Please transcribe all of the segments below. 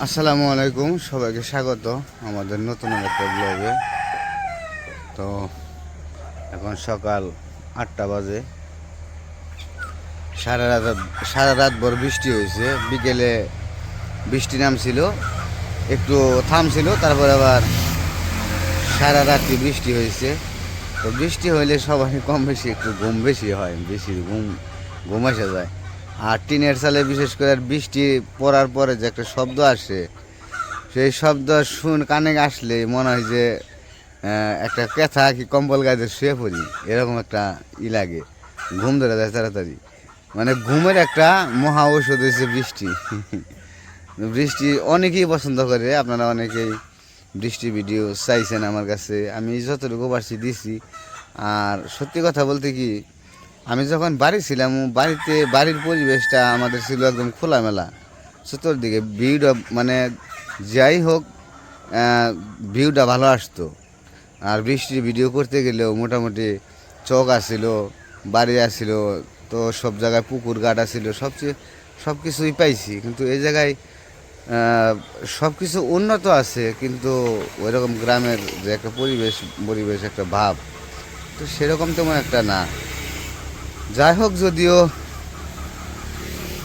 আসসালামু আলাইকুম, সবাইকে স্বাগত আমাদের নতুন একটা ব্লগে। তো এখন সকাল 8টা বাজে। সারা রাত ভর বৃষ্টি হয়েছে। বিকেলে বৃষ্টি নামছিল, একটু থামছিল, তারপর আবার সারা রাত্রি বৃষ্টি হয়েছে। তো বৃষ্টি হইলে সবাই কম বেশি একটু ঘুম বেশি হয়, বেশি ঘুম আসা যায়। আর টিনের চালে বিশেষ করে বৃষ্টি পড়ার পরে যে একটা শব্দ আসে, সেই শব্দ কানে আসলে মনে হয় যে একটা কেথা কি কম্বল গায়ে শুয়ে পড়ি, এরকম একটা লাগে, ঘুম ধরে যায় তাড়াতাড়ি। মানে ঘুমের একটা মহা ঔষধ হয়েছে বৃষ্টি। বৃষ্টি অনেকেই পছন্দ করে, আপনারা অনেকেই বৃষ্টি ভিডিও চাইছেন আমার কাছে, আমি যতটুকু পারছি দিছি। আর সত্যি কথা বলতে কি, আমি যখন বাড়ি ছিলাম, বাড়ির পরিবেশটা আমাদের ছিল একদম খোলামেলা, চতুর্দিকে ভিউটা মানে যাই হোক, ভিউটা ভালো আসতো। আর বৃষ্টির ভিডিও করতে গেলেও মোটামুটি চক আসছিল, বাড়ি আসছিল, তো সব জায়গায় পুকুর ঘাট আসছিল, সব কিছুই পাইছি। কিন্তু এই জায়গায় সব কিছু উন্নত আছে, কিন্তু ওইরকম গ্রামের যে একটা পরিবেশ একটা ভাব, তো সেরকম তেমন একটা না। যাই হোক, যদিও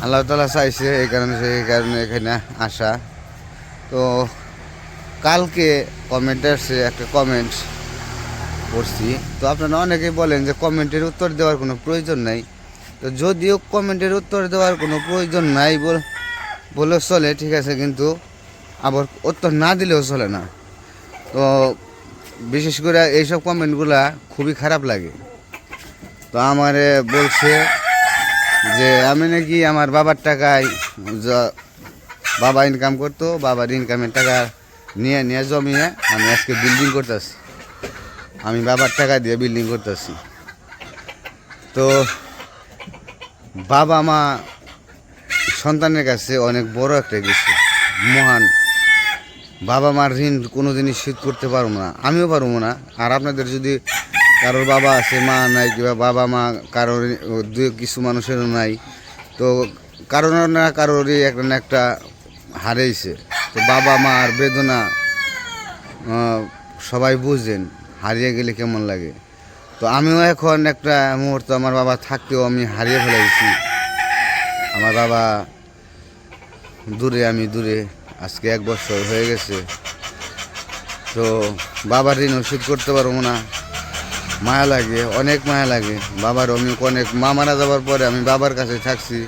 আল্লাহ তাআলা চাইছে, এই কারণে এখানে আসা। তো কালকে একটা কমেন্ট করছি, তো আপনারা অনেকেই বলেন যে কমেন্টের উত্তর দেওয়ার কোনো প্রয়োজন নাই। তো যদিও কমেন্টের উত্তর দেওয়ার কোনো প্রয়োজন নাই বলে চলে, ঠিক আছে, কিন্তু আবার উত্তর না দিলেও চলে না। তো বিশেষ করে এইসব কমেন্টগুলা খুবই খারাপ লাগে। তো আমারে বলছে যে আমি নাকি আমার বাবার টাকায়, বাবা ইনকাম করতো, বাবার ইনকামের টাকা নিয়ে জমিয়ে আমি আজকে বিল্ডিং করতেছি, আমি বাবার টাকা দিয়ে বিল্ডিং করতেছি। তো বাবা মা সন্তানের কাছে অনেক বড় একটা কিছু, মহান। বাবা মার ঋণ কোনো দিনই শোধ করতে পারবো না, আমিও পারবো না। আর আপনাদের যদি কারোর বাবা আছে, মা নাই, কিংবা বাবা মা কারোর কিছু মানুষেরও নাই, তো কারোর না কারোরই একটা হারিয়েছে। তো বাবা মার বেদনা সবাই বুঝেন, হারিয়ে গেলে কেমন লাগে। তো আমিও এখন একটা মুহূর্ত আমার বাবা থাকতেও আমি হারিয়ে ফেলেছি। আমার বাবা দূরে, আমি দূরে, আজকে 1 বছর হয়ে গেছে। তো বাবার ঋণ শোধ করতে পারবো না, মায়া লাগে, অনেক মায়া লাগে বাবার। আমি অনেক, মা মারা যাওয়ার পরে আমি বাবার কাছে থাকছি,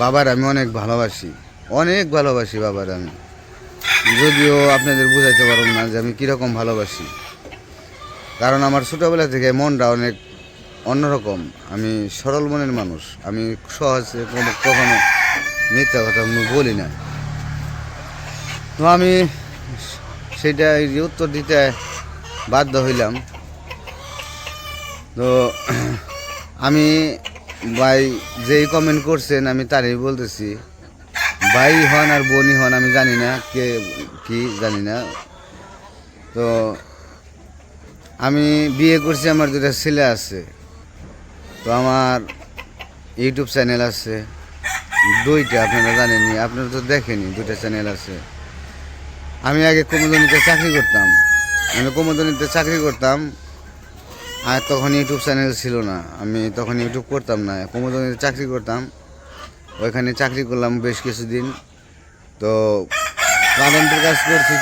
বাবার আমি অনেক ভালোবাসি বাবার আমি। যদিও আপনাদের বুঝাইতে পারবো না যে আমি কীরকম ভালোবাসি, কারণ আমার ছোটোবেলা থেকে মনটা অনেক অন্যরকম। আমি সরল মনের মানুষ, আমি সহজে কখনো মিথ্যা কথা বলি না। তো আমি সেটা উত্তর দিতে বাধ্য হইলাম। তো আমি ভাই যেই কমেন্ট করছেন, আমি তারই বলতেছি, ভাই হন আর বোনই হন, আমি জানি না কে কি, জানি না। তো আমি বিয়ে করছি, আমার 2টা ছেলে আছে। তো আমার ইউটিউব চ্যানেল আছে 2টা, আপনারা জানেনি, আপনারা তো দেখেনি, 2টা চ্যানেল আছে। আমি আগে কুমুদনীতে চাকরি করতাম, আর তখন ইউটিউব চ্যানেল ছিল না, আমি তখন ইউটিউব করতাম না, কুমুদনীতে চাকরি করতাম। ওইখানে চাকরি করলাম বেশ কিছুদিন। তো কারেন্টের কাজ করছি,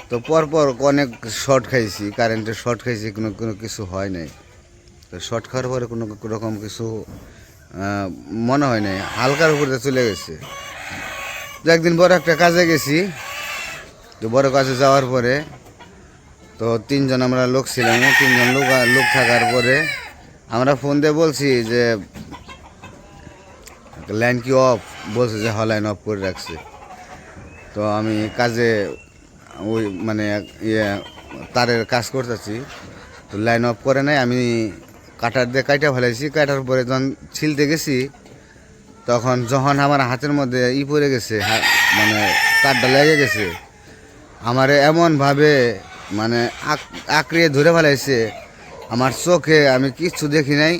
তো পরপর অনেক শর্ট খাইছি, কারেন্টের শর্ট খাইছি, কোনো কিছু হয় নাই। তো শর্ট খাওয়ার পরে কোনো রকম কিছু মনে হয় নাই, হালকার উপরে চলে গেছে। তো একদিন বড় একটা কাজে গেছি, তো বড় কাজে যাওয়ার পরে তো 3 জন আমরা লোক ছিলাম। 3 জন লোক থাকার পরে আমরা ফোন দিয়ে বলছি যে লাইন কি অফ, বলছে যে হ্যাঁ লাইন অফ করে রাখছে। তো আমি কাজে ওই মানে তারের কাজ করতেছি, তো লাইন অফ করে নাই, আমি কাটার দিয়ে কাটা ফেলাইছি। কাটার পরে যখন ছিলতে গেছি, যখন আমার হাতের মধ্যে পড়ে গেছে, মানে তারটা লেগে গেছে, আমারে এমনভাবে মানে আঁকড়িয়ে ধরে ফেলাইছে আমার চোখে, আমি কিচ্ছু দেখি নাই।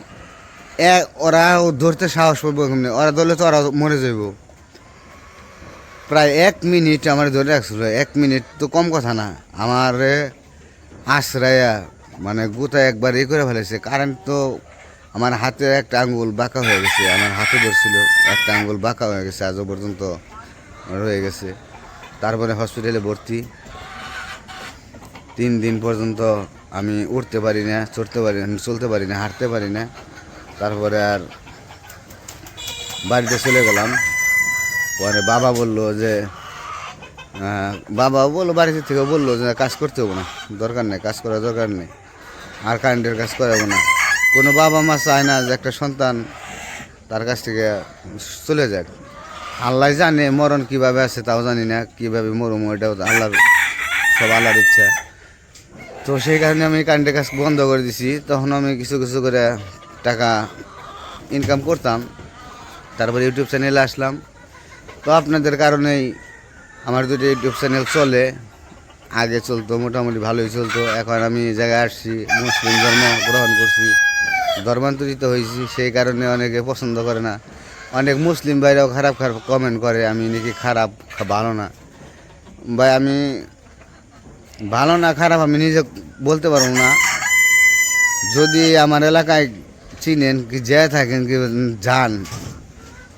ওরা ধরতে সাহস পাবো কেমনি, ওরা ধরলে তো ওরা মরে যাইব। প্রায় 1 মিনিট আমার ধরে রাখছিল। 1 মিনিট তো কম কথা না, আমার আশ্রয়া মানে গোটা একবার করে ফেলেছে। কারেন্ট তো আমার হাতে একটা আঙ্গুল বাঁকা হয়ে গেছে, আমার হাতে ধরছিল একটা আঙ্গুল বাঁকা হয়ে গেছে, আজও পর্যন্ত রয়ে গেছে। তারপরে হসপিটালে ভর্তি, 3 দিন পর্যন্ত আমি উঠতে পারি না, চলতে পারি না, হাঁটতে পারি না। তারপরে আর বাড়িতে চলে গেলাম। পরে বাবা বললো যে বাবাও বললো, বাড়িতে থেকে বললো যে কাজ করতে হবো না, দরকার নেই, কাজ করার দরকার নেই, আর কারেন্টের কাজ করাবো না। কোনো বাবা মা চায় না যে একটা সন্তান তার কাছ থেকে চলে যাক। আল্লাহ জানে মরণ কীভাবে আছে, তাও জানি না কীভাবে মরম, ওইটাও আল্লাহর, সব আল্লাহর ইচ্ছা। তো সেই কারণে আমি কারেন্টের কাজ বন্ধ করে দিছি। তখন আমি কিছু কিছু করে টাকা ইনকাম করতাম। তারপরে ইউটিউব চ্যানেলে আসলাম। তো আপনাদের কারণেই আমার দুটো ইউটিউব চ্যানেল চলে। আগে চলতো, মোটামুটি ভালোই চলতো। এখন আমি জায়গায় আসছি, মুসলিম ধর্ম গ্রহণ করছি, ধর্মান্তরিত হয়েছি। সেই কারণে অনেকে পছন্দ করে না। অনেক মুসলিম ভাইরাও খারাপ খারাপ কমেন্ট করে, আমি নাকি খারাপ, ভালো না। ভাই আমি ভালো না খারাপ আমি নিজে বলতে পারবো না। যদি আমার এলাকায় চিনেন কি যেয়ে থাকেন কি যান,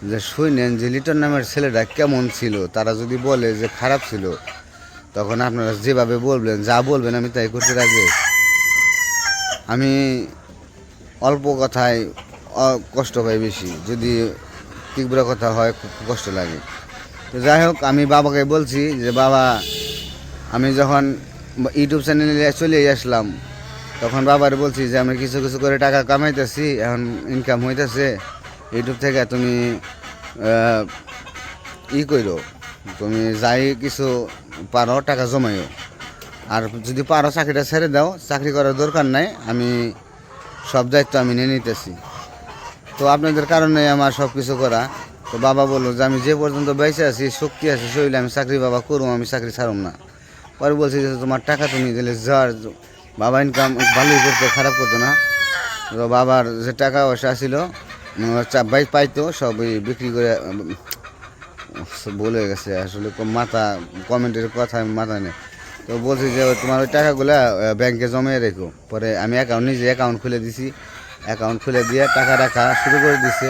যে শুনেন যে লিটন নামের ছেলেটা কেমন ছিল, তারা যদি বলে যে খারাপ ছিল, তখন আপনারা যেভাবে বলবেন, যা বলবেন আমি তাই করতে রাজি। আমি অল্প কথায় কষ্ট পাই বেশি, যদি তীব্র কথা হয় খুব কষ্ট লাগে। তো যাই হোক, আমি বাবাকে বলছি যে বাবা, আমি যখন ইউটিউব চ্যানেলে চলে আসলাম, তখন বাবার বলছি যে আমি কিছু কিছু করে টাকা কামাইতেছি, এখন ইনকাম হইতেছে ইউটিউব থেকে, তুমি করো, তুমি যাই কিছু পারো টাকা জমাইও, আর যদি পারো চাকরিটা ছেড়ে দাও, চাকরি করার দরকার নাই, আমি সব দায়িত্ব আমি নিয়ে নিতেছি। তো আপনাদের কারণে আমার সব কিছু করা। তো বাবা বললো যে আমি যে পর্যন্ত বেঁচে আছি, শক্তি আছে শরীরে, আমি চাকরি বাবা করুম, আমি চাকরি ছাড়ুম না। পরে বলছি যে তোমার টাকা তুমি দিলে যার, বাবা ইনকাম ভালোই করতো, খারাপ করতো না। তো বাবার যে টাকা পয়সা ছিল বাইক পাইতো, সব বিক্রি করে, বলে গেছে আসলে মাথা, কমেন্টের কথা মাথা নেই। তো বলছি যে তোমার ওই টাকাগুলো ব্যাংকে জমিয়ে রেখো। পরে আমি নিজে অ্যাকাউন্ট খুলে দিছি, অ্যাকাউন্ট খুলে দিয়ে টাকা রাখা শুরু করে দিছে।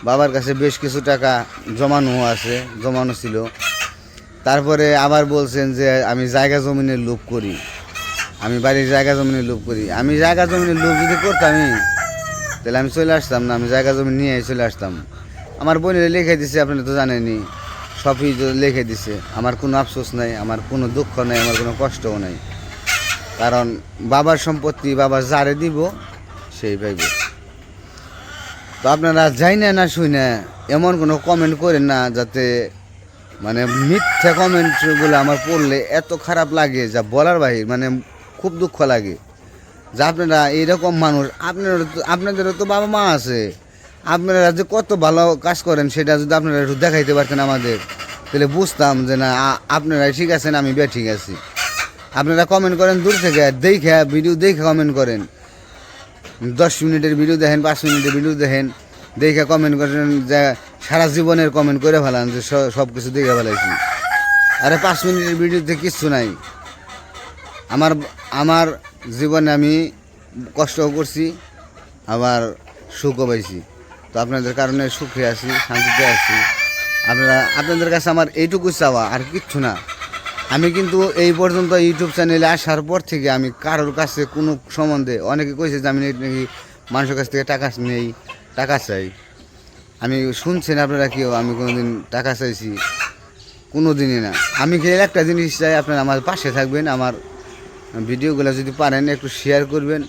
বাবার কাছে বেশ কিছু টাকা জমানো ছিল। তারপরে আবার বলছেন যে আমি জায়গা জমিনের লোভ করি, আমি বাড়ির জায়গা জমিনের লোভ করি। আমি জায়গা জমিনের লোভ যদি করতামই, তাহলে আমি চলে আসতাম না, আমি জায়গা জমি নিয়ে চলে আসতাম। আমার বোনের লিখে দিছে, আপনারা তো জানেনই, সবই লিখে দিছে। আমার কোনো আফসোস নাই, আমার কোনো দুঃখ নাই, আমার কোনো কষ্টও নাই। কারণ বাবার সম্পত্তি বাবা যারে দিব সেই পাইবে। তো আপনারা যাই না শুই না এমন কোনো কমেন্ট করেন না, যাতে মানে মিথ্যা কমেন্টগুলো আমার পড়লে এত খারাপ লাগে যা বলার বাহির, মানে খুব দুঃখ লাগে যে আপনারা এইরকম মানুষ। আপনাদেরও তো বাবা মা আছে, আপনারা যে কত ভালো কাজ করেন সেটা যদি আপনারা একটু দেখাইতে পারতেন আমাদের, তাহলে বুঝতাম যে না আপনারা ঠিক আছেন, আমি ঠিক আছি। আপনারা কমেন্ট করেন দূর থেকে, ভিডিও দেখে কমেন্ট করেন, 10 মিনিটের ভিডিও দেখেন, 5 মিনিটের ভিডিও দেখেন, দেখে কমেন্ট করেন যে সারা জীবনের কমেন্ট করে ফেলান যে সব কিছু দেখে ফেলাইছি। আরে 5 মিনিটের ভিডিওতে কিচ্ছু নাই। আমার জীবনে আমি কষ্টও করছি, আবার সুখও পাইছি। তো আপনাদের কারণে সুখে আছি, শান্তিতে আছি। আপনাদের কাছে আমার এইটুকু চাওয়া, আর কিচ্ছু না। আমি কিন্তু এই পর্যন্ত ইউটিউব চ্যানেলে আসার পর থেকে আমি কারোর কাছে কোনো সম্বন্ধে, অনেকে কইছে যে আমি নাকি মানুষের কাছ থেকে টাকা নেই, টাকা চাই। আমি শুনছেন আপনারা কেউ আমি কোনোদিন টাকা চাইছি? কোনো দিনই না। আমি খেয়ে একটা জিনিস চাই, আপনারা আমার পাশে থাকবেন, আমার ভিডিওগুলো যদি পারেন একটু শেয়ার করবেন।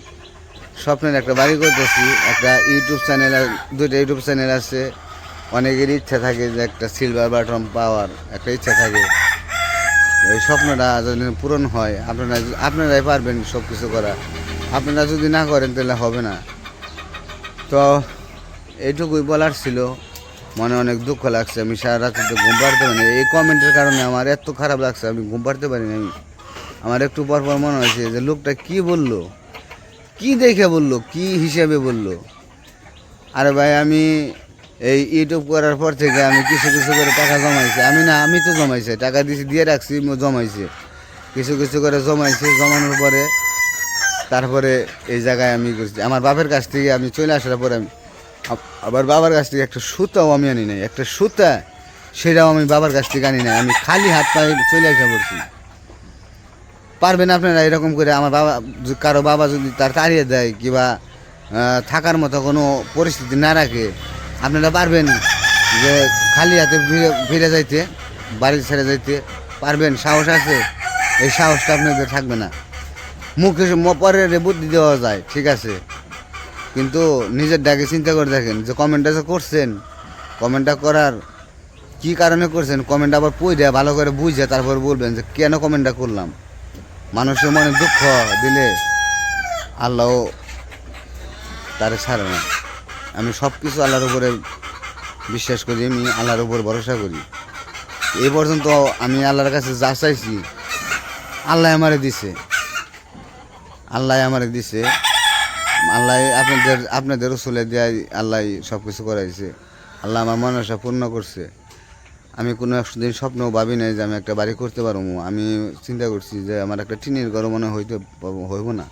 স্বপ্নের একটা বাড়ি করতেছি, একটা ইউটিউব চ্যানেল, 2টা ইউটিউব চ্যানেল আছে। অনেকের ইচ্ছা থাকে যে একটা সিলভার বাটন পাওয়ার একটা ইচ্ছা থাকে। এই স্বপ্নটা যদি পূরণ হয়, আপনারাই পারবেন সব কিছু করা। আপনারা যদি না করেন তাহলে হবে না। তো এইটুকুই বলার ছিল। মনে অনেক দুঃখ লাগছে, আমি সারা রাত্রিতে ঘুম পাড়তে পারিনি। এই কমেন্টের কারণে আমার এত খারাপ লাগছে, আমি ঘুম পাড়তে পারিনি। আমার একটু পরপর মনে হয়েছে যে লোকটা কি বললো, কি দেখে বললো, কি হিসেবে বললো। আরে ভাই, আমি এই ইউটিউব করার পর থেকে আমি কিছু কিছু করে টাকা জমাইছি। আমি তো জমাইছি, টাকা দিয়ে রাখছি, জমাইছি কিছু কিছু করে জমাইছি। জমানোর পরে তারপরে এই জায়গায় আমি করছি। আমার বাপের কাছ থেকে আমি চলে আসার পরে আমি আবার বাবার কাছ থেকে একটা সুতাও আমি আনি নাই, একটা সুতা সেটাও আমি বাবার কাছ থেকে আনি নাই। আমি খালি হাত পায়ে চলে আসা পড়ছি। পারবেন আপনারা এরকম করে? আমার বাবা, কারো বাবা যদি তার তাড়িয়ে দেয় কিংবা থাকার মতো কোনো পরিস্থিতি না রাখে, আপনারা পারবেন যে খালি হাতে ফিরে যাইতে, বাড়ি ছেড়ে যাইতে পারবেন? সাহস আছে? এই সাহসটা আপনাদের থাকবে না। মুখে পরের বুদ্ধি দেওয়া যায়, ঠিক আছে, কিন্তু নিজের ডাকে চিন্তা করে দেখেন যে কমেন্টটা যে করছেন, কমেন্টটা করার কি কারণে করছেন, কমেন্ট আবার পড়ে ভালো করে বুঝে তারপর বলবেন যে কেন কমেন্টটা করলাম। মানুষের মনে দুঃখ দিলে আল্লাহ তারে ছাড়ে না। আমি সব কিছু আল্লাহর উপরে বিশ্বাস করি, আমি আল্লাহর উপর ভরসা করি। এই পর্যন্ত আমি আল্লাহর কাছে যা চাইছি আল্লাহ আমারে দিছে, আল্লাহ আমারে দিছে। আল্লাহ আপনাদের রসুলে দেয়, আল্লাহ সব কিছু করাইছে। আল্লাহ আমার মনসা পূর্ণ করছে। আমি কোনো একদিন স্বপ্নও ভাবি নাই যে আমি একটা বাড়ি করতে পারবো। আমি চিন্তা করছি যে আমার একটা টিনের ঘর মনে হইব না।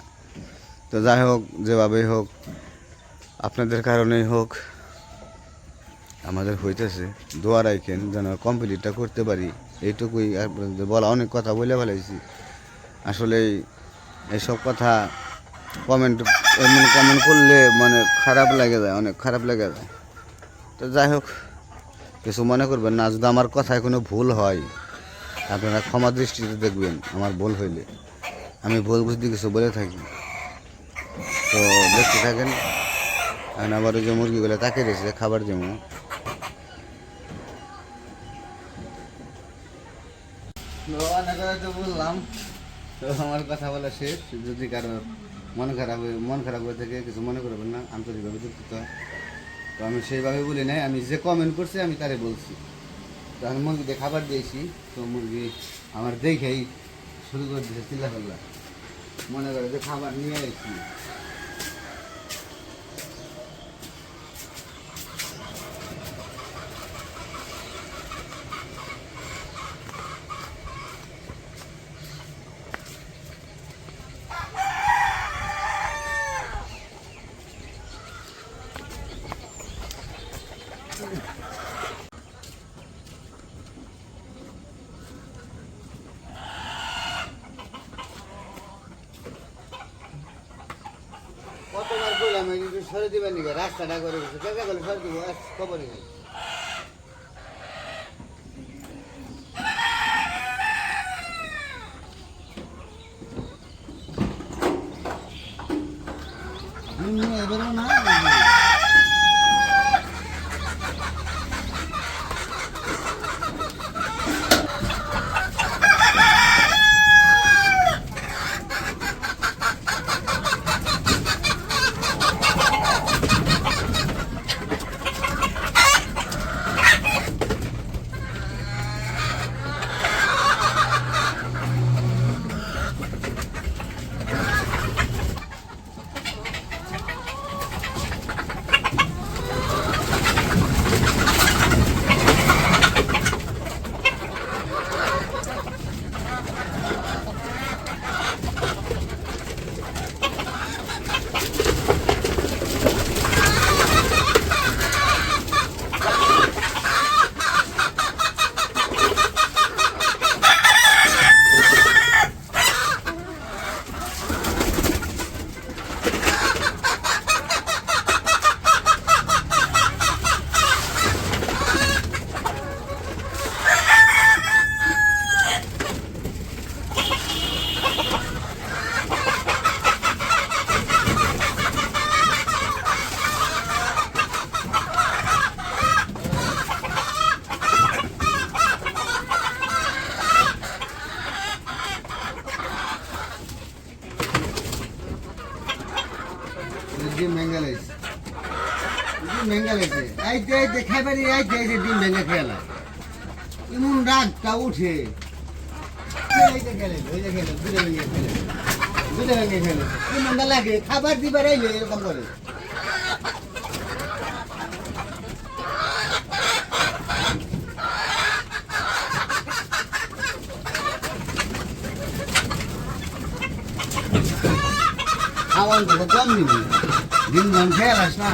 তো যাই হোক, যেভাবেই হোক, আপনাদের কারণেই হোক আমাদের হইতেছে। দোয়া রাখেন যেন কমপ্লিটটা করতে পারি, এইটুকুই বলা। অনেক কথা বলে ফেলাইছি। আসলে এইসব কথা কমেন্ট করলে মানে খারাপ লাগে যায়, অনেক খারাপ লাগে যায়। তো যাই হোক, কিছু মনে করবেন না। যদি আমার কথায় কোনো ভুল হয় আপনারা ক্ষমা দৃষ্টিতে দেখবেন। আমার ভুল হইলে আমি ভুল বুঝতে কিছু বলে থাকি। তো দেখতে থাকেন। আবার ওই যে মুরগিগুলো তাকে দিয়েছে খাবার যেমন। বললাম তো আমার কথা বলা শেষ। যদি কারো মন খারাপ হয়ে থেকে কিছু মনে করবেন না, আন্তরিকভাবে দুঃখিত। তো আমি সেইভাবে বলি নাই, আমি যে কমেন্ট করছি আমি তারে বলছি। তো আমি মুরগিতে খাবার দিয়েছি, তো মুরগি আমার দেখেই শুরু করে দিয়েছে চিল্লাফাল্লা, মনে করে যে খাবার নিয়ে আসছি। কতবার বললাম সরে দিবেন নাকি, রাস্তাটা করে গেছে, দেখা গেলে সরে দিব, খবরই নেই। এবারও না ডিম ভেঙে লাইছে, ডিম ভেঙে লাইছে। এই খাইবারি ডিম ভেঙে খেলা এমন রাগটা উঠে। লাগে খাবার দিবার আইলে এরকম করে। অন্তত কম দিবি দিন ধান খেয়ে আস না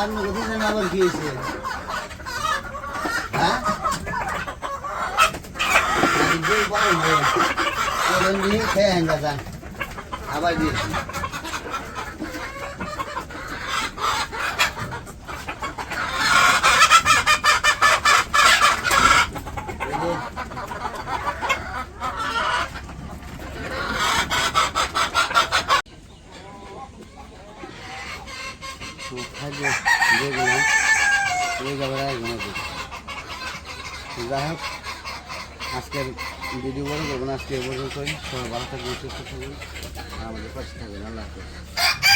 আপনার কোথায় আবার কি হয়েছে হ্যাঁ খেয়ে গেছে আবার দিয়েছি যাই হোক আজকের ভিডিও বড় করবো না আজকে এ পর্যন্তই সবাই ভালো থাকবেন সুস্থ থাকবেন আমাদের পাশে থাকবেন আল্লাহ হাফেজ